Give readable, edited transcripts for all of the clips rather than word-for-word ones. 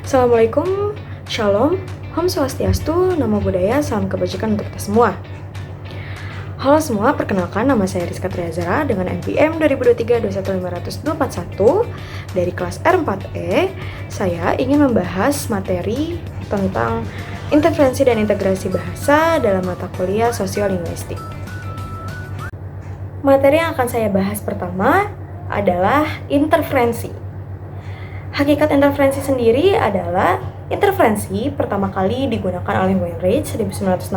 Assalamualaikum, Shalom, Om Swastiastu, Namo Buddhaya, Salam Kebajikan untuk kita semua. Halo semua, perkenalkan nama saya Rizka Triazara dengan NPM 2023-21541 dari kelas R4E. Saya ingin membahas materi tentang interferensi dan integrasi bahasa dalam mata kuliah sosiolinguistik. Materi yang akan saya bahas pertama adalah interferensi. Hakikat interferensi sendiri adalah interferensi pertama kali digunakan oleh Wainwright 1968,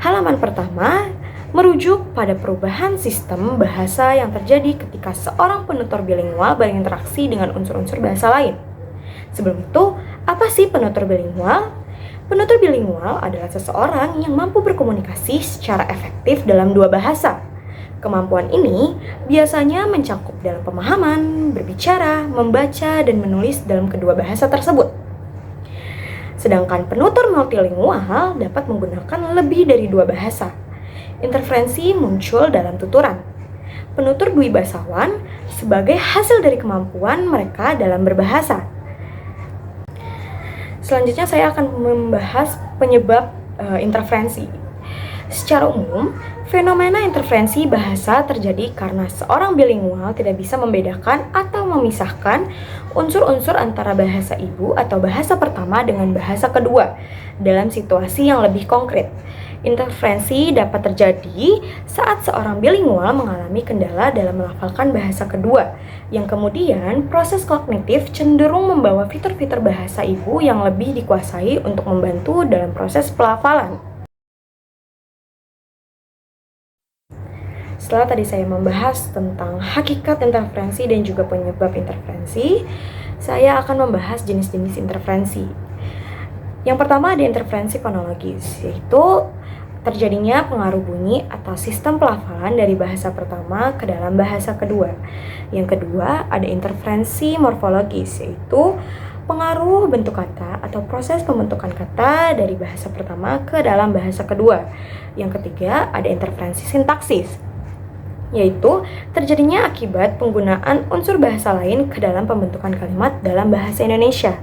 halaman pertama, merujuk pada perubahan sistem bahasa yang terjadi ketika seorang penutur bilingual berinteraksi dengan unsur-unsur bahasa lain. Sebelum itu, apa sih penutur bilingual? Penutur bilingual adalah seseorang yang mampu berkomunikasi secara efektif dalam dua bahasa. Kemampuan ini biasanya mencakup dalam pemahaman, berbicara, membaca, dan menulis dalam kedua bahasa tersebut. Sedangkan penutur multilingual dapat menggunakan lebih dari dua bahasa. Interferensi muncul dalam tuturan. Penutur dwibasawan sebagai hasil dari kemampuan mereka dalam berbahasa. Selanjutnya saya akan membahas penyebab interferensi. Secara umum, fenomena interferensi bahasa terjadi karena seorang bilingual tidak bisa membedakan atau memisahkan unsur-unsur antara bahasa ibu atau bahasa pertama dengan bahasa kedua dalam situasi yang lebih konkret. Interferensi dapat terjadi saat seorang bilingual mengalami kendala dalam melafalkan bahasa kedua, yang kemudian proses kognitif cenderung membawa fitur-fitur bahasa ibu yang lebih dikuasai untuk membantu dalam proses pelafalan. Setelah tadi saya membahas tentang hakikat interferensi dan juga penyebab interferensi, saya akan membahas jenis-jenis interferensi. Yang pertama ada interferensi fonologis, yaitu terjadinya pengaruh bunyi atau sistem pelafalan dari bahasa pertama ke dalam bahasa kedua. Yang kedua ada interferensi morfologis, yaitu pengaruh bentuk kata atau proses pembentukan kata dari bahasa pertama ke dalam bahasa kedua. Yang ketiga ada interferensi sintaksis, yaitu terjadinya akibat penggunaan unsur bahasa lain ke dalam pembentukan kalimat dalam bahasa Indonesia.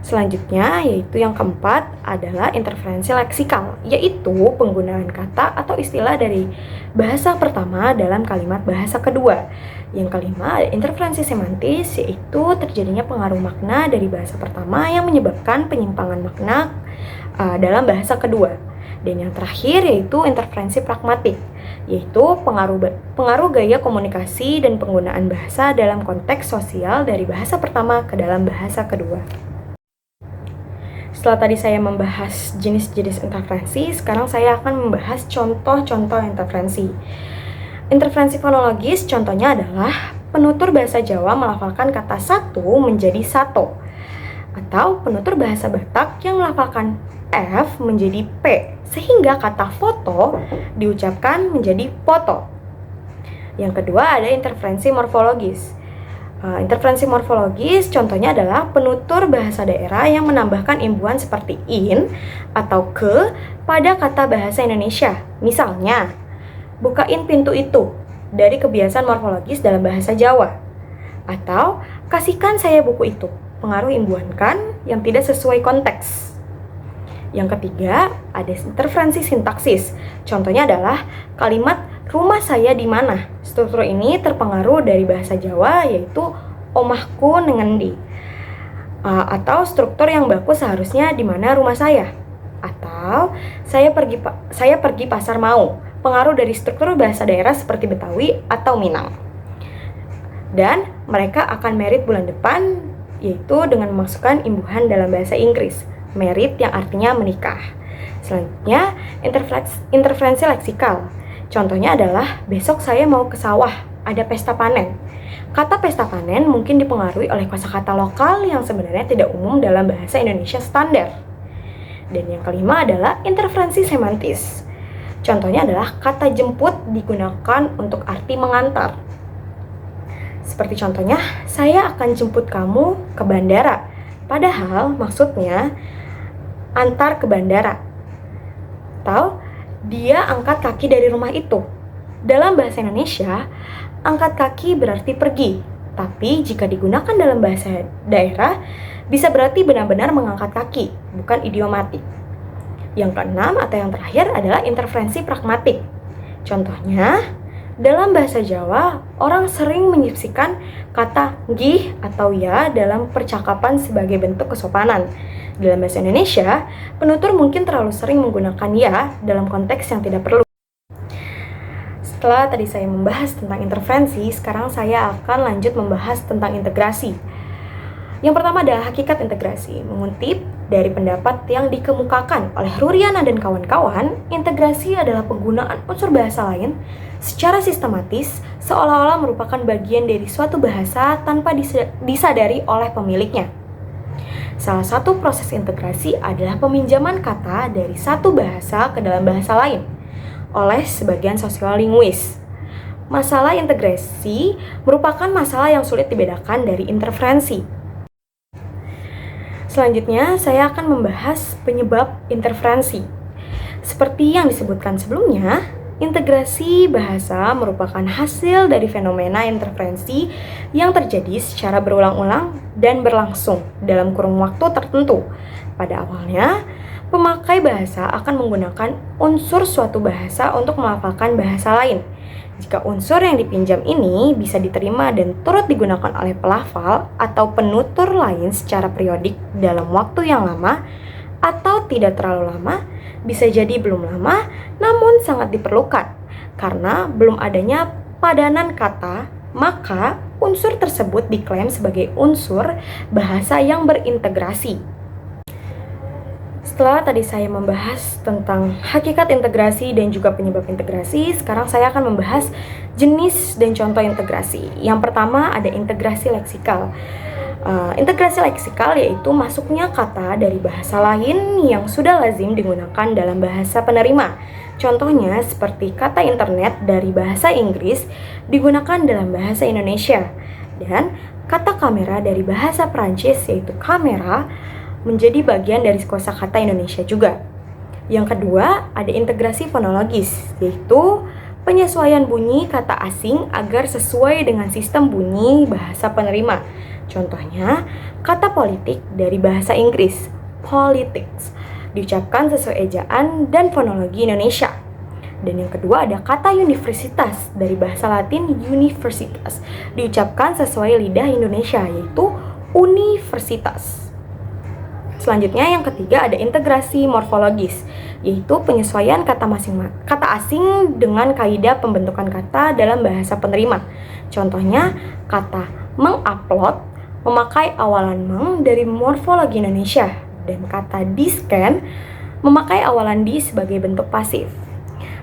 Selanjutnya, yaitu yang keempat adalah interferensi leksikal, yaitu penggunaan kata atau istilah dari bahasa pertama dalam kalimat bahasa kedua. Yang kelima, interferensi semantis, yaitu terjadinya pengaruh makna dari bahasa pertama yang menyebabkan penyimpangan makna dalam bahasa kedua. Dan yang terakhir yaitu interferensi pragmatik, yaitu pengaruh gaya komunikasi dan penggunaan bahasa dalam konteks sosial dari bahasa pertama ke dalam bahasa kedua. Setelah tadi saya membahas jenis-jenis interferensi, sekarang saya akan membahas contoh-contoh interferensi. Interferensi fonologis contohnya adalah penutur bahasa Jawa melafalkan kata satu menjadi sato, atau penutur bahasa Batak yang melafalkan F menjadi P, sehingga kata foto diucapkan menjadi foto. Yang kedua ada interferensi morfologis. Interferensi morfologis contohnya adalah penutur bahasa daerah yang menambahkan imbuhan seperti in atau ke pada kata bahasa Indonesia. Misalnya, bukain pintu itu dari kebiasaan morfologis dalam bahasa Jawa. Atau, kasihkan saya buku itu, pengaruh imbuhan kan yang tidak sesuai konteks. Yang ketiga, ada interferensi sintaksis. Contohnya adalah kalimat rumah saya di mana. Struktur ini terpengaruh dari bahasa Jawa, yaitu omahku nengendi. Atau struktur yang baku seharusnya di mana rumah saya. Atau saya pergi pasar mau. Pengaruh dari struktur bahasa daerah seperti Betawi atau Minang. Dan mereka akan merit bulan depan, yaitu dengan memasukkan imbuhan dalam bahasa Inggris. Merit yang artinya menikah. Selanjutnya, interferensi leksikal. Contohnya adalah besok saya mau ke sawah, ada pesta panen. Kata pesta panen mungkin dipengaruhi oleh kosakata lokal yang sebenarnya tidak umum dalam bahasa Indonesia standar. Dan yang kelima adalah interferensi semantis. Contohnya adalah kata jemput digunakan untuk arti mengantar. Seperti contohnya, saya akan jemput kamu ke bandara. Padahal maksudnya antar ke bandara. Atau dia angkat kaki dari rumah itu. Dalam bahasa Indonesia, angkat kaki berarti pergi. Tapi jika digunakan dalam bahasa daerah, bisa berarti benar-benar mengangkat kaki, bukan idiomatik. Yang keenam atau yang terakhir adalah interferensi pragmatik. Contohnya, dalam bahasa Jawa, orang sering menyipsikan kata gih atau ya dalam percakapan sebagai bentuk kesopanan. Dalam bahasa Indonesia, penutur mungkin terlalu sering menggunakan ya dalam konteks yang tidak perlu. Setelah tadi saya membahas tentang interferensi, sekarang saya akan lanjut membahas tentang integrasi. Yang pertama adalah hakikat integrasi. Mengutip dari pendapat yang dikemukakan oleh Ruriana dan kawan-kawan, integrasi adalah penggunaan unsur bahasa lain secara sistematis seolah-olah merupakan bagian dari suatu bahasa tanpa disadari oleh pemiliknya. Salah satu proses integrasi adalah peminjaman kata dari satu bahasa ke dalam bahasa lain oleh sebagian sosiolinguis. Masalah integrasi merupakan masalah yang sulit dibedakan dari interferensi. Selanjutnya, saya akan membahas penyebab interferensi. Seperti yang disebutkan sebelumnya, integrasi bahasa merupakan hasil dari fenomena interferensi yang terjadi secara berulang-ulang dan berlangsung dalam kurun waktu tertentu. Pada awalnya, pemakai bahasa akan menggunakan unsur suatu bahasa untuk melafalkan bahasa lain. Jika unsur yang dipinjam ini bisa diterima dan turut digunakan oleh pelafal atau penutur lain secara periodik dalam waktu yang lama atau tidak terlalu lama, bisa jadi belum lama namun sangat diperlukan. Karena belum adanya padanan kata, maka unsur tersebut diklaim sebagai unsur bahasa yang berintegrasi. Setelah tadi saya membahas tentang hakikat integrasi dan juga penyebab integrasi, sekarang saya akan membahas jenis dan contoh integrasi. Yang pertama ada integrasi leksikal. Integrasi leksikal yaitu masuknya kata dari bahasa lain yang sudah lazim digunakan dalam bahasa penerima. Contohnya seperti kata internet dari bahasa Inggris digunakan dalam bahasa Indonesia, dan kata kamera dari bahasa Prancis yaitu kamera menjadi bagian dari kosakata Indonesia juga. Yang kedua, ada integrasi fonologis, yaitu penyesuaian bunyi kata asing agar sesuai dengan sistem bunyi bahasa penerima. Contohnya, kata politik dari bahasa Inggris, politics, diucapkan sesuai ejaan dan fonologi Indonesia. Dan yang kedua ada kata universitas dari bahasa Latin universitas, diucapkan sesuai lidah Indonesia, yaitu universitas. Selanjutnya yang ketiga ada integrasi morfologis, yaitu penyesuaian kata asing dengan kaidah pembentukan kata dalam bahasa penerima. Contohnya kata mengupload memakai awalan meng dari morfologi Indonesia, dan kata di-scan memakai awalan di sebagai bentuk pasif.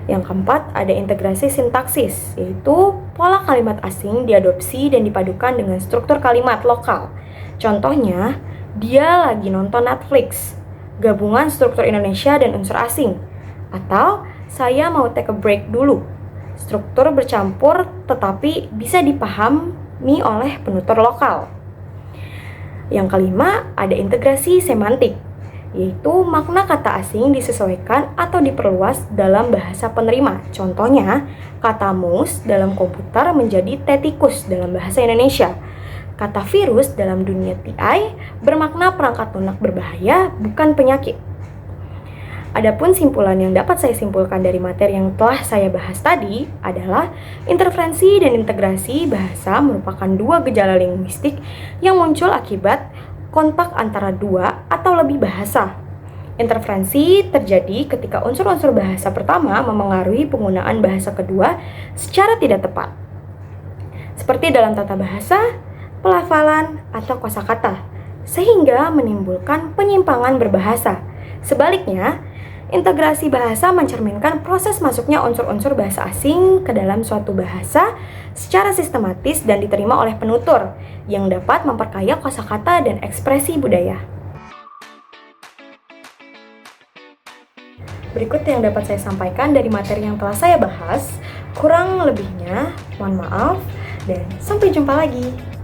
Yang keempat ada integrasi sintaksis, yaitu pola kalimat asing diadopsi dan dipadukan dengan struktur kalimat lokal. Contohnya, dia lagi nonton Netflix, gabungan struktur Indonesia dan unsur asing. Atau, saya mau take a break dulu, struktur bercampur tetapi bisa dipahami oleh penutur lokal. Yang kelima, ada integrasi semantik, yaitu makna kata asing disesuaikan atau diperluas dalam bahasa penerima. Contohnya, kata mouse dalam komputer menjadi tetikus dalam bahasa Indonesia. Kata virus dalam dunia TI bermakna perangkat lunak berbahaya, bukan penyakit. Adapun simpulan yang dapat saya simpulkan dari materi yang telah saya bahas tadi adalah interferensi dan integrasi bahasa merupakan dua gejala linguistik yang muncul akibat kontak antara dua atau lebih bahasa. Interferensi terjadi ketika unsur-unsur bahasa pertama memengaruhi penggunaan bahasa kedua secara tidak tepat, seperti dalam tata bahasa, pelafalan, atau kosakata, sehingga menimbulkan penyimpangan berbahasa. Sebaliknya, integrasi bahasa mencerminkan proses masuknya unsur-unsur bahasa asing ke dalam suatu bahasa secara sistematis dan diterima oleh penutur, yang dapat memperkaya kosakata dan ekspresi budaya. Berikut yang dapat saya sampaikan dari materi yang telah saya bahas. Kurang lebihnya, mohon maaf, dan sampai jumpa lagi.